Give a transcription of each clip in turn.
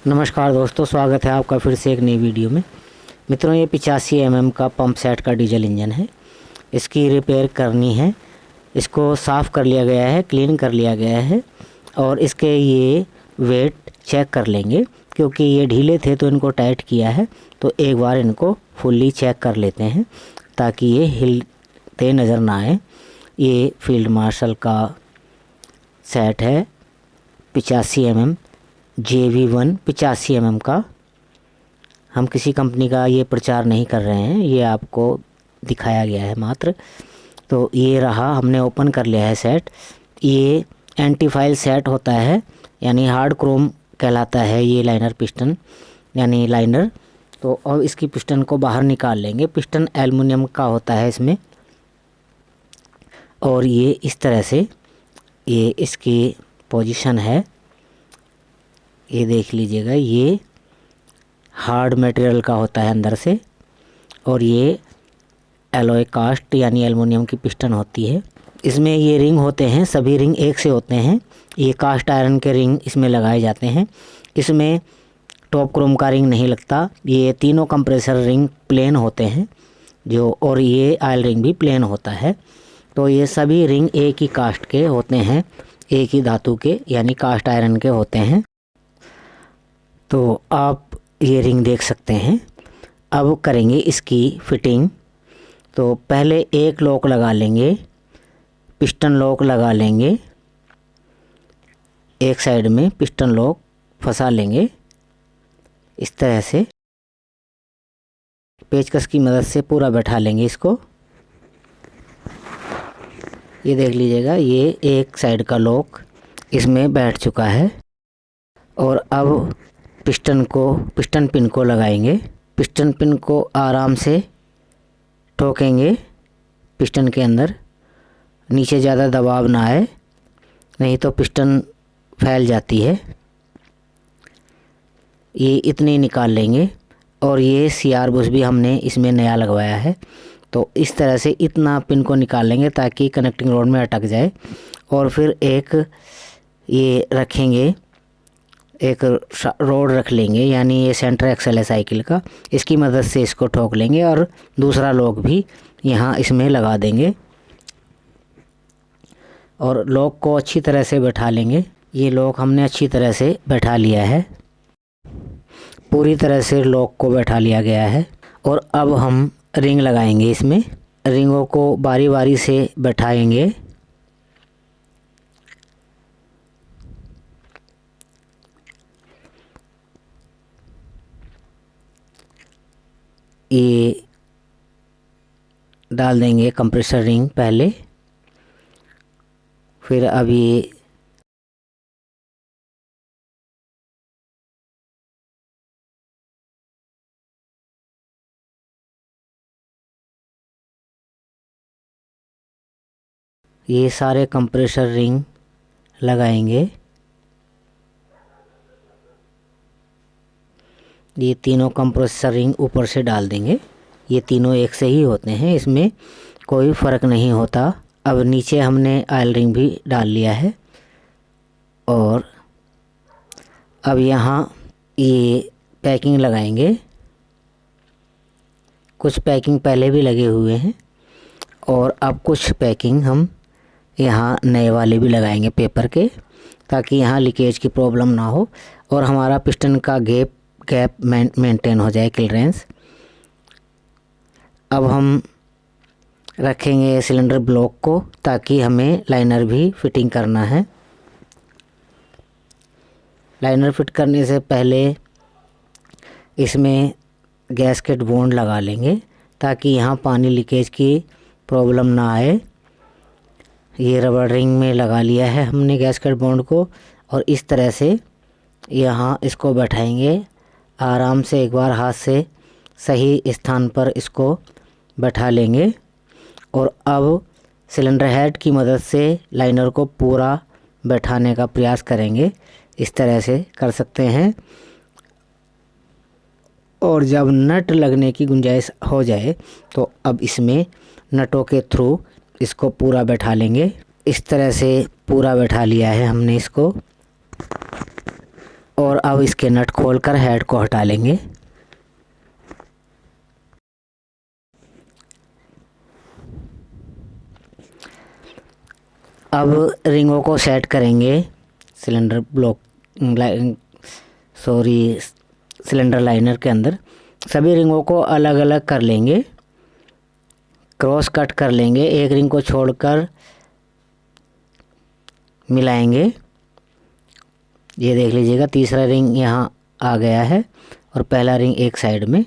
नमस्कार दोस्तों, स्वागत है आपका फिर से एक नई वीडियो में। मित्रों, ये 85 mm का पंप सेट का डीजल इंजन है। इसकी रिपेयर करनी है। इसको साफ़ कर लिया गया है, क्लीन कर लिया गया है और इसके ये वेट चेक कर लेंगे क्योंकि ये ढीले थे तो इनको टाइट किया है। तो एक बार इनको फुल्ली चेक कर लेते हैं ताकि ये हिलते नज़र ना आए। ये फील्ड मार्शल का सेट है 85 mm JV1 85 mm का। हम किसी कंपनी का ये प्रचार नहीं कर रहे हैं, ये आपको दिखाया गया है मात्र। तो ये रहा, हमने ओपन कर लिया है सेट। ये एंटी फाइल सेट होता है, यानी हार्ड क्रोम कहलाता है ये लाइनर पिस्टन यानी लाइनर। तो अब इसकी पिस्टन को बाहर निकाल लेंगे। पिस्टन एल्युमिनियम का होता है इसमें और ये इस तरह से ये इसकी पोजीशन है। ये देख लीजिएगा, ये हार्ड मटेरियल का होता है अंदर से और ये एलॉय कास्ट यानी एल्युमिनियम की पिस्टन होती है। इसमें ये रिंग होते हैं, सभी रिंग एक से होते हैं। ये कास्ट आयरन के रिंग इसमें लगाए जाते हैं। इसमें टॉप क्रोम का रिंग नहीं लगता। ये तीनों कंप्रेसर रिंग प्लेन होते हैं और ये ऑयल रिंग भी प्लेन होता है। तो ये सभी रिंग एक ही कास्ट के होते हैं, एक ही धातु के यानी कास्ट आयरन के होते हैं। तो आप ये रिंग देख सकते हैं। अब करेंगे इसकी फिटिंग। तो पहले एक लॉक लगा लेंगे, पिस्टन लॉक लगा लेंगे। एक साइड में पिस्टन लॉक फंसा लेंगे इस तरह से। पेचकस की मदद से पूरा बैठा लेंगे इसको। ये देख लीजिएगा, ये एक साइड का लॉक इसमें बैठ चुका है। और अब पिस्टन पिन को लगाएंगे। पिस्टन पिन को आराम से ठोकेंगे पिस्टन के अंदर। नीचे ज़्यादा दबाव ना आए, नहीं तो पिस्टन फैल जाती है। ये इतने निकाल लेंगे। और ये CR बुश भी हमने इसमें नया लगवाया है। तो इस तरह से इतना पिन को निकाल लेंगे ताकि कनेक्टिंग रोड में अटक जाए। और फिर एक ये रखेंगे, एक रोड रख लेंगे, यानी ये सेंटर एक्सल है साइकिल का। इसकी मदद से इसको ठोक लेंगे और दूसरा लॉक भी यहाँ इसमें लगा देंगे और लॉक को अच्छी तरह से बैठा लेंगे। ये लॉक हमने अच्छी तरह से बैठा लिया है, पूरी तरह से लॉक को बैठा लिया गया है। और अब हम रिंग लगाएंगे इसमें। रिंगों को बारी बारी से बैठाएंगे। ये डाल देंगे कंप्रेसर रिंग पहले, फिर अब ये सारे कंप्रेसर रिंग लगाएंगे। ये तीनों कंप्रेसर रिंग ऊपर से डाल देंगे। ये तीनों एक से ही होते हैं, इसमें कोई फ़र्क नहीं होता। अब नीचे हमने ऑयल रिंग भी डाल लिया है। और अब यहाँ ये पैकिंग लगाएंगे। कुछ पैकिंग पहले भी लगे हुए हैं और अब कुछ पैकिंग हम यहाँ नए वाले भी लगाएंगे पेपर के, ताकि यहाँ लीकेज की प्रॉब्लम ना हो और हमारा पिस्टन का गैप मेंटेन हो जाए, क्लियरेंस। अब हम रखेंगे सिलेंडर ब्लॉक को ताकि हमें लाइनर भी फिटिंग करना है। लाइनर फिट करने से पहले इसमें गैस्केट बॉन्ड लगा लेंगे ताकि यहाँ पानी लीकेज की प्रॉब्लम ना आए। ये रबर रिंग में लगा लिया है हमने गैस्केट बॉन्ड को और इस तरह से यहाँ इसको बैठाएंगे आराम से। एक बार हाथ से सही स्थान पर इसको बैठा लेंगे और अब सिलेंडर हेड की मदद से लाइनर को पूरा बैठाने का प्रयास करेंगे। इस तरह से कर सकते हैं। और जब नट लगने की गुंजाइश हो जाए तो अब इसमें नटों के थ्रू इसको पूरा बैठा लेंगे। इस तरह से पूरा बैठा लिया है हमने इसको। और अब इसके नट खोलकर हेड को हटा लेंगे। अब रिंगों को सेट करेंगे सिलेंडर ब्लॉक सिलेंडर लाइनर के अंदर। सभी रिंगों को अलग अलग कर लेंगे, क्रॉस कट कर लेंगे, एक रिंग को छोड़कर मिलाएंगे। ये देख लीजिएगा, तीसरा रिंग यहाँ आ गया है और पहला रिंग एक साइड में,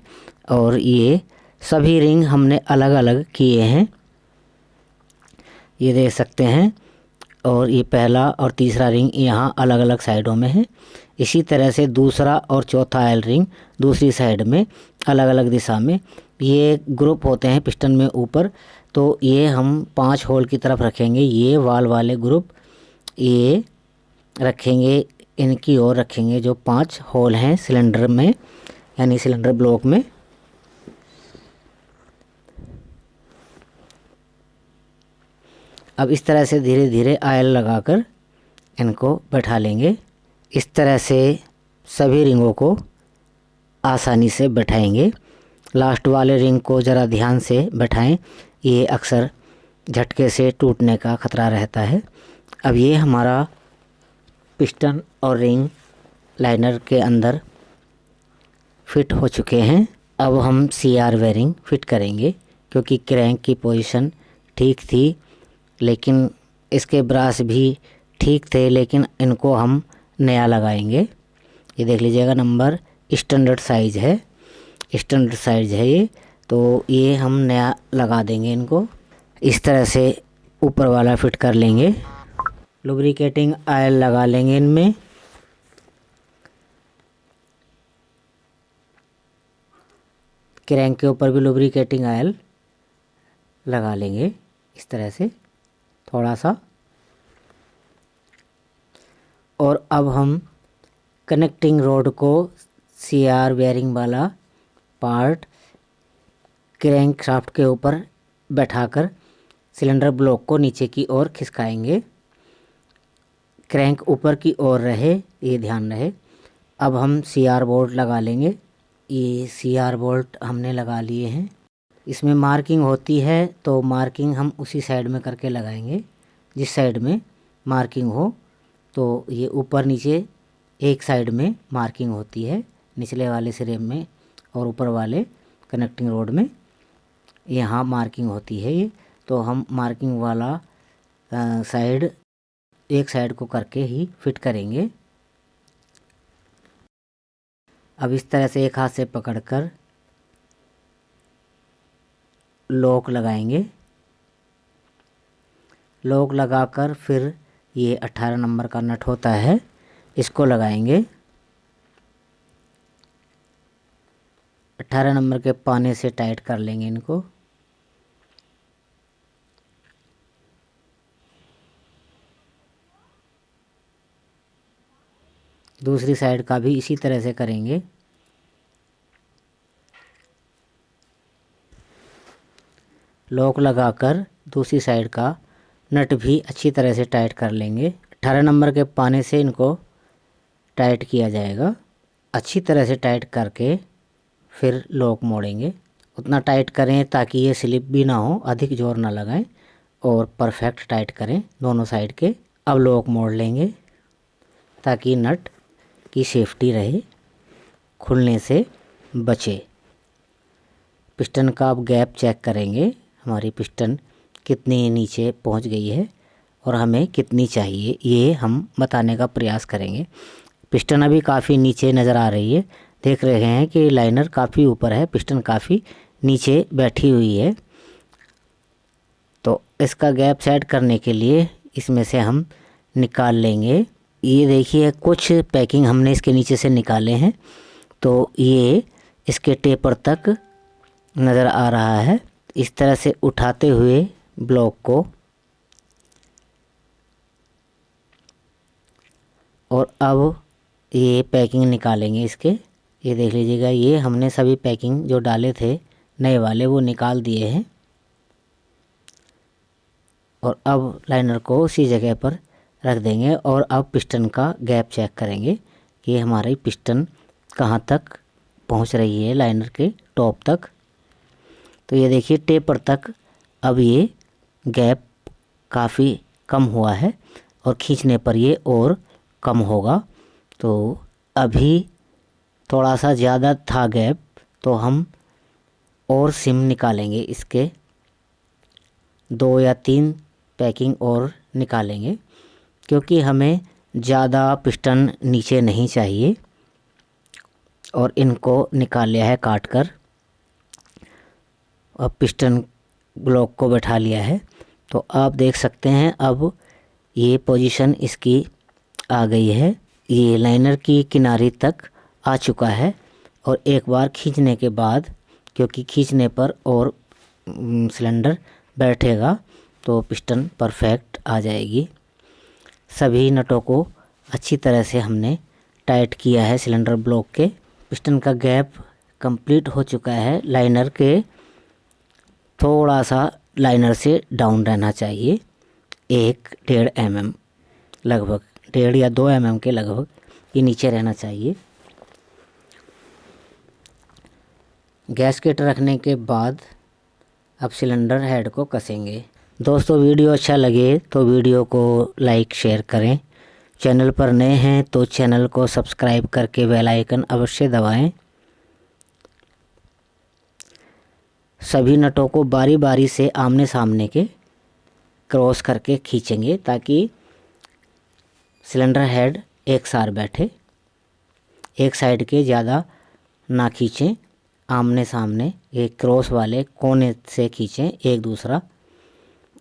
और ये सभी रिंग हमने अलग अलग किए हैं, ये देख सकते हैं। और ये पहला और तीसरा रिंग यहाँ अलग अलग साइडों में है। इसी तरह से दूसरा और चौथा ऑयल रिंग दूसरी साइड में अलग अलग दिशा में। ये ग्रुप होते हैं पिस्टन में ऊपर, तो ये हम 5 होल की तरफ रखेंगे। ये वाल वाले ग्रुप ये रखेंगे, इनकी ओर रखेंगे जो 5 होल हैं सिलेंडर में, यानी सिलेंडर ब्लॉक में। अब इस तरह से धीरे धीरे ऑयल लगाकर इनको बैठा लेंगे। इस तरह से सभी रिंगों को आसानी से बैठाएंगे। लास्ट वाले रिंग को ज़रा ध्यान से बैठाएं, ये अक्सर झटके से टूटने का ख़तरा रहता है। अब ये हमारा पिस्टन और रिंग लाइनर के अंदर फिट हो चुके हैं। अब हम CR वेयरिंग फिट करेंगे, क्योंकि क्रैंक की पोजीशन ठीक थी, लेकिन इसके ब्रास भी ठीक थे, लेकिन इनको हम नया लगाएंगे। ये देख लीजिएगा, नंबर स्टैंडर्ड साइज़ है, स्टैंडर्ड साइज़ है ये, तो ये हम नया लगा देंगे इनको। इस तरह से ऊपर वाला फिट कर लेंगे। लुब्रिकेटिंग ऑयल लगा लेंगे इनमें। क्रैंक के ऊपर भी लुब्रिकेटिंग ऑयल लगा लेंगे इस तरह से थोड़ा सा। और अब हम कनेक्टिंग रोड को CR बेयरिंग वाला पार्ट क्रैंक शाफ्ट के ऊपर बैठाकर सिलेंडर ब्लॉक को नीचे की ओर खिसकाएंगे। क्रैंक ऊपर की ओर रहे, ये ध्यान रहे। अब हम CR बोल्ट लगा लेंगे। ये CR बोल्ट हमने लगा लिए हैं। इसमें मार्किंग होती है, तो मार्किंग हम उसी साइड में करके लगाएंगे जिस साइड में मार्किंग हो। तो ये ऊपर नीचे एक साइड में मार्किंग होती है, निचले वाले सिरे में और ऊपर वाले कनेक्टिंग रोड में यहाँ मार्किंग होती है। ये तो हम मार्किंग वाला साइड एक साइड को करके ही फिट करेंगे। अब इस तरह से एक हाथ से पकड़कर लॉक लगाएंगे। लॉक लगाकर फिर ये 18 नंबर का नट होता है, इसको लगाएंगे। 18 नंबर के पाने से टाइट कर लेंगे इनको। दूसरी साइड का भी इसी तरह से करेंगे। लॉक लगाकर दूसरी साइड का नट भी अच्छी तरह से टाइट कर लेंगे। 18 नंबर के पाने से इनको टाइट किया जाएगा। अच्छी तरह से टाइट करके फिर लॉक मोड़ेंगे। उतना टाइट करें ताकि ये स्लिप भी ना हो, अधिक जोर ना लगाएं, और परफेक्ट टाइट करें दोनों साइड के। अब लॉक मोड़ लेंगे ताकि नट की सेफ्टी रहे, खुलने से बचे। पिस्टन का अब गैप चेक करेंगे, हमारी पिस्टन कितनी नीचे पहुंच गई है और हमें कितनी चाहिए, ये हम बताने का प्रयास करेंगे। पिस्टन अभी काफ़ी नीचे नज़र आ रही है, देख रहे हैं कि लाइनर काफ़ी ऊपर है, पिस्टन काफ़ी नीचे बैठी हुई है। तो इसका गैप सेट करने के लिए इसमें से हम निकाल लेंगे। ये देखिए, कुछ पैकिंग हमने इसके नीचे से निकाले हैं, तो ये इसके टेपर तक नज़र आ रहा है। इस तरह से उठाते हुए ब्लॉक को, और अब ये पैकिंग निकालेंगे इसके। ये देख लीजिएगा, ये हमने सभी पैकिंग जो डाले थे नए वाले वो निकाल दिए हैं। और अब लाइनर को उसी जगह पर रख देंगे और अब पिस्टन का गैप चेक करेंगे कि हमारी पिस्टन कहाँ तक पहुंच रही है लाइनर के टॉप तक। तो ये देखिए टेपर तक अब ये गैप काफ़ी कम हुआ है और खींचने पर ये और कम होगा। तो अभी थोड़ा सा ज़्यादा था गैप, तो हम और सिम निकालेंगे, इसके 2 या 3 पैकिंग और निकालेंगे, क्योंकि हमें ज़्यादा पिस्टन नीचे नहीं चाहिए। और इनको निकाल लिया है काट कर, अब पिस्टन ब्लॉक को बैठा लिया है। तो आप देख सकते हैं अब ये पोजीशन इसकी आ गई है, ये लाइनर की किनारे तक आ चुका है। और एक बार खींचने के बाद, क्योंकि खींचने पर और सिलेंडर बैठेगा तो पिस्टन परफेक्ट आ जाएगी। सभी नटों को अच्छी तरह से हमने टाइट किया है सिलेंडर ब्लॉक के। पिस्टन का गैप कंप्लीट हो चुका है, लाइनर के थोड़ा सा लाइनर से डाउन रहना चाहिए, 1-1.5 mm लगभग, 1.5 या 2 mm के लगभग ये नीचे रहना चाहिए। गैस्केट रखने के बाद अब सिलेंडर हेड को कसेंगे। दोस्तों वीडियो अच्छा लगे तो वीडियो को लाइक शेयर करें। चैनल पर नए हैं तो चैनल को सब्सक्राइब करके बेल आइकन अवश्य दबाएं। सभी नटों को बारी बारी से आमने सामने के क्रॉस करके खींचेंगे ताकि सिलेंडर हेड एक साथ बैठे, एक साइड के ज़्यादा ना खींचें, आमने सामने ये क्रॉस वाले कोने से खींचें एक दूसरा।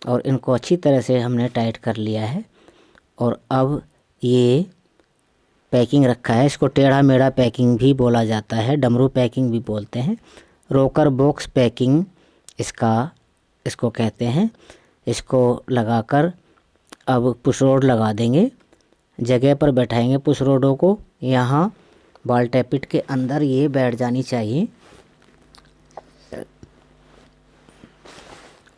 और इनको अच्छी तरह से हमने टाइट कर लिया है। और अब ये पैकिंग रखा है, इसको टेढ़ा मेढ़ा पैकिंग भी बोला जाता है, डमरू पैकिंग भी बोलते हैं, रोकर बॉक्स पैकिंग इसको कहते हैं। इसको लगाकर अब पुश रोड लगा देंगे, जगह पर बैठाएंगे पुश रोडों को। यहाँ बॉल टैपिट के अंदर ये बैठ जानी चाहिए।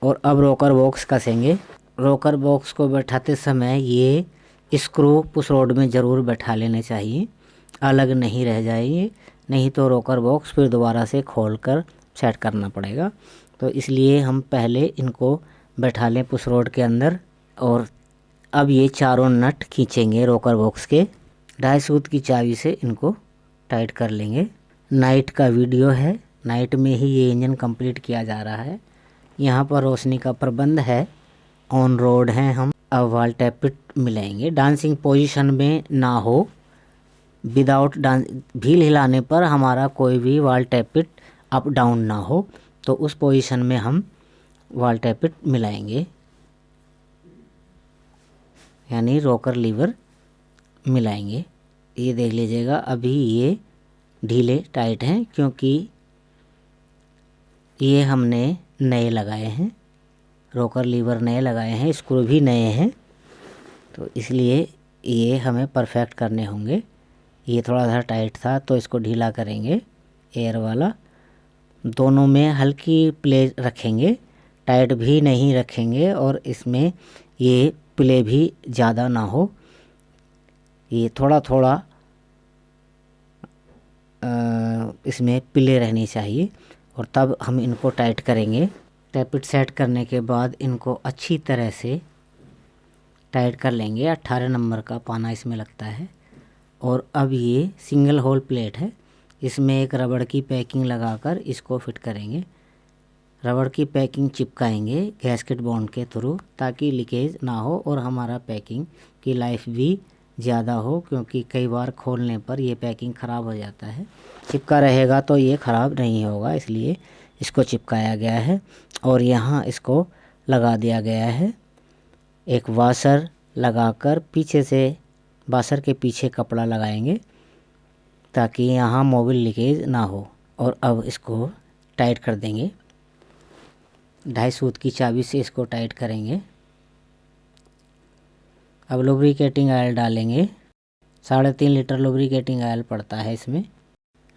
और अब रोकर बॉक्स कसेंगे। रोकर बॉक्स को बैठाते समय ये स्क्रू पुश रोड में ज़रूर बैठा लेने चाहिए, अलग नहीं रह जाइए, नहीं तो रोकर बॉक्स फिर दोबारा से खोलकर सेट करना पड़ेगा। तो इसलिए हम पहले इनको बैठा लें पुश रोड के अंदर। और अब ये चारों नट खींचेंगे रोकर बॉक्स के, 2.5 सूत की चाबी से इनको टाइट कर लेंगे। नाइट का वीडियो है, नाइट में ही ये इंजन कंप्लीट किया जा रहा है। यहाँ पर रोशनी का प्रबंध है, ऑन रोड हैं हम। अब वाल टैपिट मिलाएंगे, डांसिंग पोजीशन में ना हो, विदाउट व्हील हिलाने पर हमारा कोई भी वाल टैपिट अप डाउन ना हो, तो उस पोजीशन में हम वाल टैपिट मिलाएंगे, यानी रोकर लीवर मिलाएंगे। ये देख लीजिएगा अभी ये ढीले टाइट हैं, क्योंकि ये हमने नए लगाए हैं, रोकर लीवर नए लगाए हैं, स्क्रू भी नए हैं, तो इसलिए ये हमें परफेक्ट करने होंगे। ये थोड़ा सा टाइट था तो इसको ढीला करेंगे, एयर वाला। दोनों में हल्की प्ले रखेंगे, टाइट भी नहीं रखेंगे और इसमें ये प्ले भी ज़्यादा ना हो, ये थोड़ा थोड़ा इसमें प्ले रहनी चाहिए। और तब हम इनको टाइट करेंगे। टैपिट सेट करने के बाद इनको अच्छी तरह से टाइट कर लेंगे। 18 नंबर का पाना इसमें लगता है। और अब ये सिंगल होल प्लेट है, इसमें एक रबड़ की पैकिंग लगाकर इसको फिट करेंगे। रबड़ की पैकिंग चिपकाएंगे गैस्केट बॉन्ड के थ्रू, ताकि लीकेज ना हो और हमारा पैकिंग की लाइफ भी ज़्यादा हो, क्योंकि कई बार खोलने पर ये पैकिंग ख़राब हो जाता है। चिपका रहेगा तो ये ख़राब नहीं होगा, इसलिए इसको चिपकाया गया है। और यहाँ इसको लगा दिया गया है, एक वाशर लगाकर पीछे से, वाशर के पीछे कपड़ा लगाएंगे ताकि यहाँ मोबिल लीकेज ना हो। और अब इसको टाइट कर देंगे, 2.5 सूत की चाबी से इसको टाइट करेंगे। अब लुब्रिकेटिंग ऑयल डालेंगे, 3.5 लीटर लुब्रिकेटिंग ऑयल पड़ता है इसमें।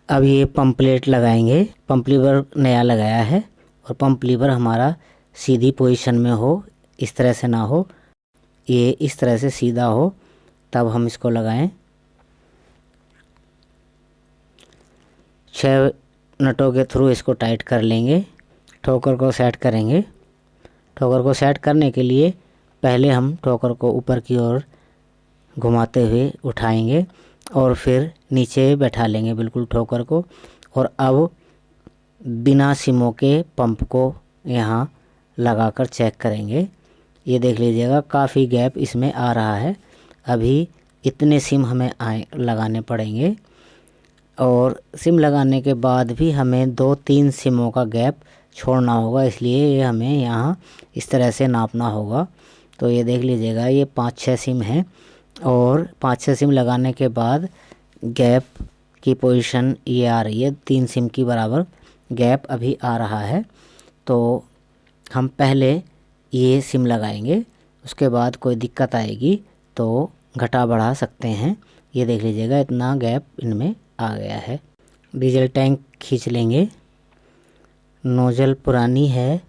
अब ये पंप प्लेट लगाएंगे, पंप लीवर नया लगाया है, और पंप लीवर हमारा सीधी पोजीशन में हो, इस तरह से ना हो, ये इस तरह से सीधा हो, तब हम इसको लगाएं। 6 नटों के थ्रू इसको टाइट कर लेंगे। ठोकर को सेट करेंगे। ठोकर को सेट करने के लिए पहले हम ठोकर को ऊपर की ओर घुमाते हुए उठाएंगे और फिर नीचे बैठा लेंगे बिल्कुल ठोकर को। और अब बिना सिमों के पंप को यहाँ लगाकर चेक करेंगे। ये देख लीजिएगा काफ़ी गैप इसमें आ रहा है। अभी इतने सिम हमें लगाने पड़ेंगे और सिम लगाने के बाद भी हमें 2-3 सिमों का गैप छोड़ना होगा, इसलिए ये हमें यहाँ इस तरह से नापना होगा। तो ये देख लीजिएगा ये 5-6 सिम हैं और 5-6 सिम लगाने के बाद गैप की पोजीशन ये आ रही है, 3 सिम की बराबर गैप अभी आ रहा है। तो हम पहले ये सिम लगाएंगे, उसके बाद कोई दिक्कत आएगी तो घटा बढ़ा सकते हैं। ये देख लीजिएगा इतना गैप इनमें आ गया है। डीजल टैंक खींच लेंगे। नोज़ल पुरानी है,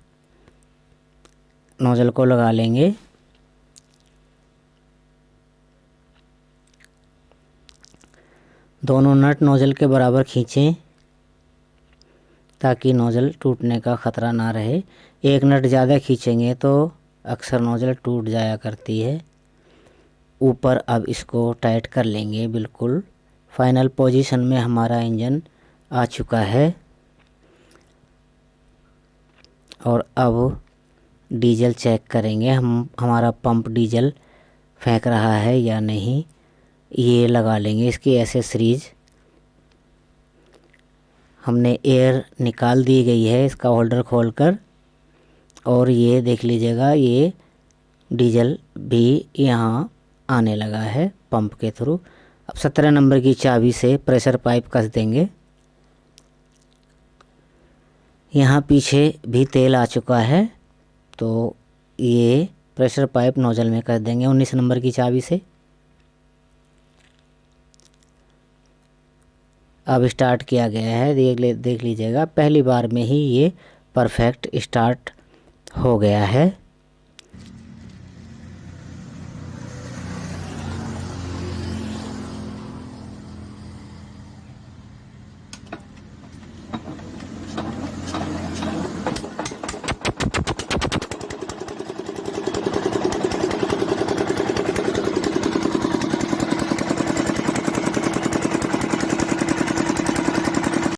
नोज़ल को लगा लेंगे। दोनों नट नोज़ल के बराबर खींचें ताकि नोज़ल टूटने का ख़तरा ना रहे। एक नट ज़्यादा खींचेंगे तो अक्सर नोज़ल टूट जाया करती है। ऊपर अब इसको टाइट कर लेंगे बिल्कुल। फाइनल पोजीशन में हमारा इंजन आ चुका है और अब डीजल चेक करेंगे हमारा पंप डीजल फेंक रहा है या नहीं। ये लगा लेंगे इसकी एसेसरीज। हमने एयर निकाल दी गई है इसका होल्डर खोलकर और ये देख लीजिएगा ये डीजल भी यहाँ आने लगा है पंप के थ्रू। अब 17 नंबर की चाबी से प्रेशर पाइप कस देंगे। यहाँ पीछे भी तेल आ चुका है तो ये प्रेशर पाइप नोजल में कर देंगे 19 नंबर की चाबी से। अब स्टार्ट किया गया है, देख लीजिएगा पहली बार में ही ये परफेक्ट स्टार्ट हो गया है।